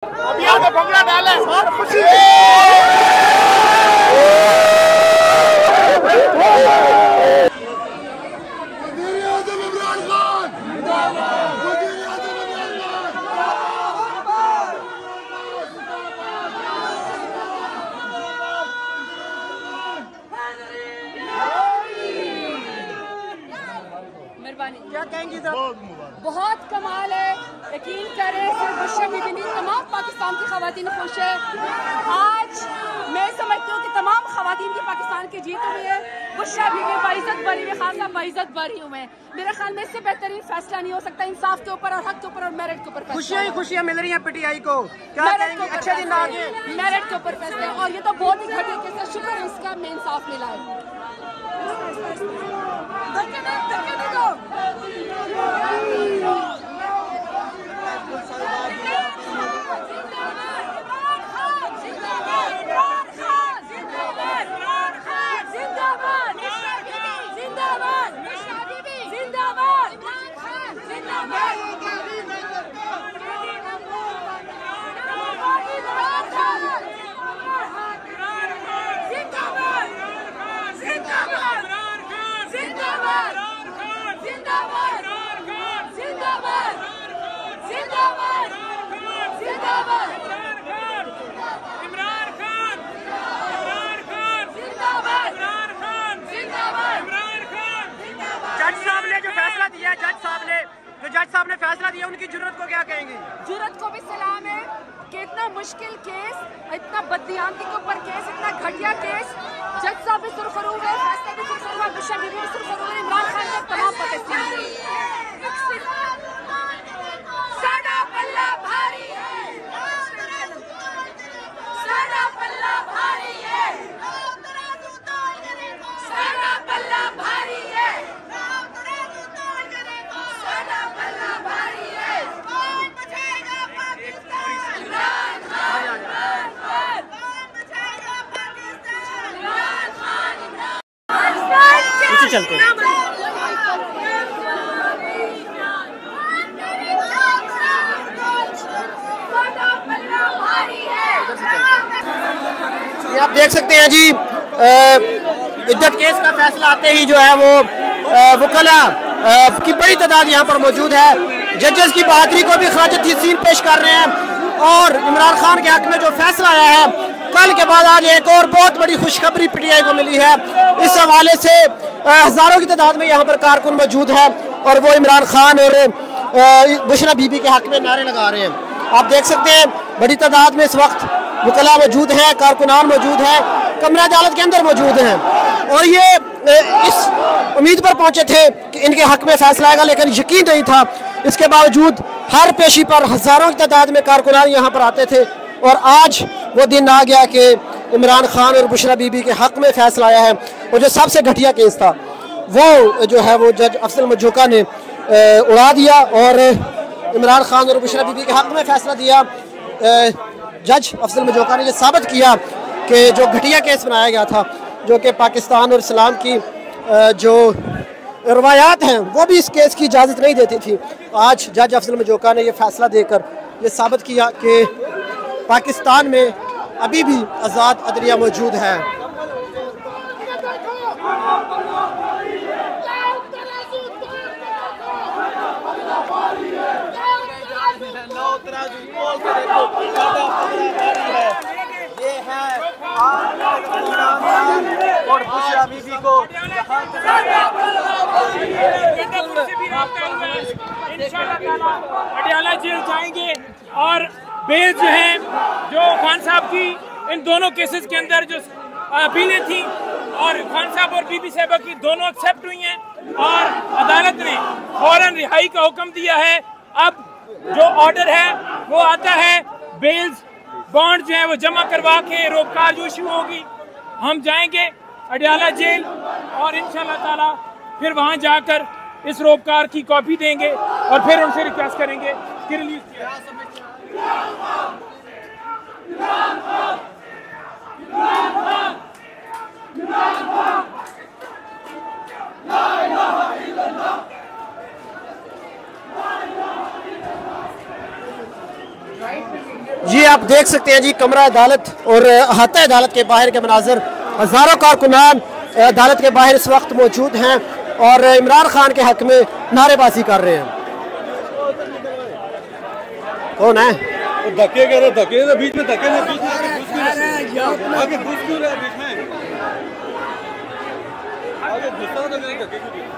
अभी आगे भंगड़ा डाले और खुशी क्या कहेंगी सर? बहुत कमाल है, यकीन करें सिर्फ बुशरा बीबी नहीं, तमाम पाकिस्तान की खवातीन खुश है। आज मैं समझती हूँ कि तमाम खवातीन की पाकिस्तान की जीत हुई है। बुशरा बीबी बाइज्जत बरी हुई, खासा बाइज्जत बरी हुए हैं। मेरे ख्याल में इससे बेहतरीन फैसला नहीं हो सकता, इंसाफ के ऊपर और हक के ऊपर और मेरिट के ऊपर। खुशियाँ ही खुशियाँ मिल रही हैं पीटीआई को, क्या कहेंगी? अच्छा दिन आ गए, मेरिट के ऊपर फैसले, और ये तो बहुत ही घटिया केस है। शुक्र है इसका में इंसाफ मिला है। जज साहब ने फैसला दिया, उनकी जुर्रत को क्या कहेंगे? जुर्रत को भी सलाम है कि इतना मुश्किल केस, इतना बददियानती के ऊपर केस, इतना घटिया केस, जज साहब भी सुरखरू है, फैसला भी सुरखरू है, बुशरा बीबी भी सुरखरू है, इमरान खान ने तमाम पाकिस्तान साडा पल्ला भारी है, साडा पल्ला भारी है, साडा पल्ला भारी है, चलते हैं। ये आप देख सकते हैं जी, इद्दत केस का फैसला आते ही जो है वो वकला की बड़ी तादाद यहाँ पर मौजूद है। जजेस की बहादुरी को भी खराज तहसीन पेश कर रहे हैं और इमरान खान के हक में जो फैसला आया है, कल के बाद आज एक और बहुत बड़ी खुशखबरी पीटीआई को मिली है। इस हवाले से हजारों की तादाद में यहाँ पर कारकुन मौजूद है और वो इमरान खान और बुशरा बीबी के हक में नारे लगा रहे हैं। आप देख सकते हैं बड़ी तादाद में इस वक्त वकला मौजूद है, कारकुनान मौजूद है, कमरा अदालत के अंदर मौजूद हैं और ये इस उम्मीद पर पहुंचे थे कि इनके हक में फैसला आएगा, लेकिन यकीन नहीं था। इसके बावजूद हर पेशी पर हजारों की तादाद में कारकुनान यहाँ पर आते थे और आज वो दिन आ गया कि इमरान खान और बुशरा बीबी के हक में फैसला आया है। और जो सबसे घटिया केस था वो जो है वो जज अफजल मजूका ने उड़ा दिया और इमरान खान और बुशरा बीबी के हक में फैसला दिया। जज अफजल मजूका ने यह साबित किया कि जो घटिया केस बनाया गया था, जो कि पाकिस्तान और इस्लाम की जो रवायात हैं वो भी इस केस की इजाज़त नहीं देती थी, आज जज अफजल मजूका ने यह फैसला देकर ये साबित किया कि पाकिस्तान में अभी भी आज़ाद अदलिया मौजूद है। ये है और बुशरा बीबी को अडियाला जेल जाएंगे और बेल जो है, जो खान साहब की इन दोनों केसेस के अंदर जो अपीलें थी और खान साहब और बीबी साहबा की दोनों एक्सेप्ट हुई हैं और अदालत ने फौरन रिहाई का हुक्म दिया है। अब जो ऑर्डर है वो आता है, बेल्स बॉन्ड जो है वो जमा करवा के रोककार जो इशू होगी, हम जाएंगे अडियाला जेल और इंशाल्लाह ताला फिर वहां जाकर इस रोककार की कॉपी देंगे और फिर उनसे रिक्वेस्ट करेंगे कि रिलीज किया। जी ये आप देख सकते हैं जी कमरा अदालत और अहाता अदालत के बाहर के मनाजर। हज़ारों कारकुनान अदालत के बाहर इस वक्त मौजूद हैं और इमरान खान के हक में नारेबाजी कर रहे हैं। कौन है? धक्के कर रहे, धक्के बीच में, धक्के में बीच में आगे घुस क्यों रहा है बीच में? आगे घुसा तो मेरे धक्के क्यों?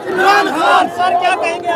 इमरान खान सर क्या कहेंगे?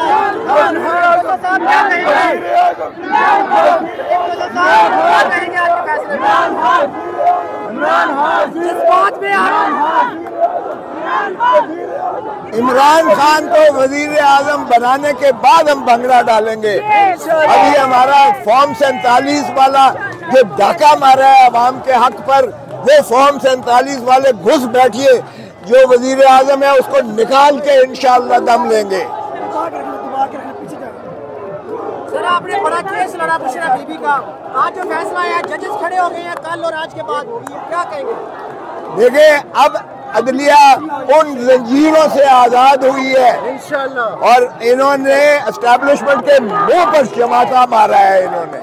इमरान खान को वजीर आजम बनाने के बाद हम भंगड़ा डालेंगे। अभी हमारा फॉर्म 47 वाला जो डाका मारा है अवाम के हक पर, वो फॉर्म 47 वाले घुस बैठिए। जो वजीर आजम है उसको निकाल के इंशाअल्लाह दम लेंगे। सर आपने बड़ा केस लड़ा बुशरा बीबी का, आज जो फैसला आया जजेस खड़े हो गए हैं कल और आज के बाद, क्या कहेंगे? देखिए अब अदलिया उन जंजीरों से आजाद हुई है इंशाअल्लाह, और इन्होंने एस्टैब्लिशमेंट के मुंह पर चमाटा मारा है इन्होंने।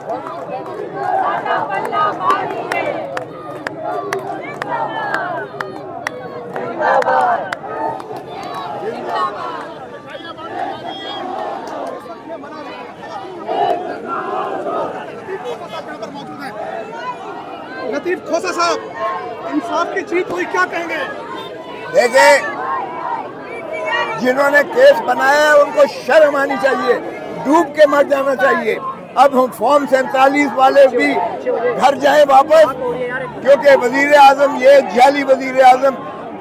लतीफ खोसा साहब, इंसाफ की जीत हुई, क्या कहेंगे? देखिए जिन्होंने केस बनाया है उनको शर्म आनी चाहिए, डूब के मर जाना चाहिए। अब हम फॉर्म 47 वाले भी घर जाएं वापस, क्योंकि वजीर आजम ये जाली वजीर आजम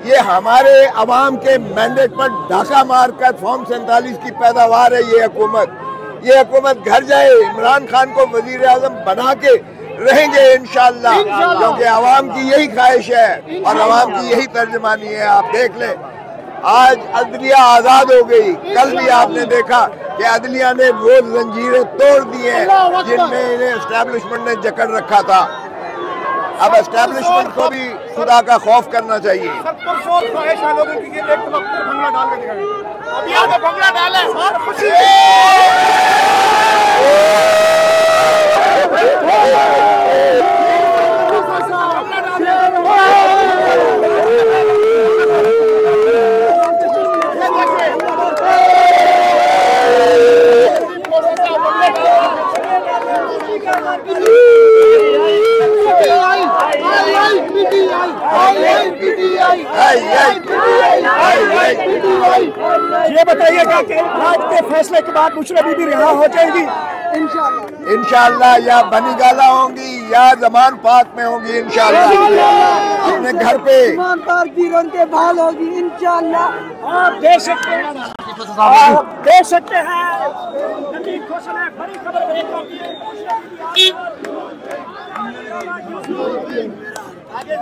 ये हमारे अवाम के मैंडेट पर डाका मारकर फॉर्म 47 की पैदावार है। ये हुकूमत घर जाए, इमरान खान को वजीर आजम बना के रहेंगे इंशाअल्लाह, क्योंकि आवाम की यही ख्वाहिश है और आवाम की यही तर्जमानी है। आप देख लें आज अदलिया आजाद हो गई, कल भी आपने देखा कि अदलिया ने वो जंजीरें तोड़ दी हैं जिनमें इन्हें एस्टैब्लिशमेंट ने जकड़ रखा था। अब एस्टैब्लिशमेंट को भी खुदा का खौफ करना चाहिए। ख्वाहिश है लोगों की, एक भंगड़ा डाल के दिखाएं। अभी आगे भंगड़ा डाले और खुशी ये बताइएगा कि आज के फैसले के बाद बुशरा बीबी रिहा हो जाएगी इंशाअल्लाह, या बनी गाला होंगी या जमान पाक में होंगी इंशाअल्लाह, अपने घर पे के भाल होगी इंशाअल्लाह। आप देख सकते हैं, बड़ी खबर आगे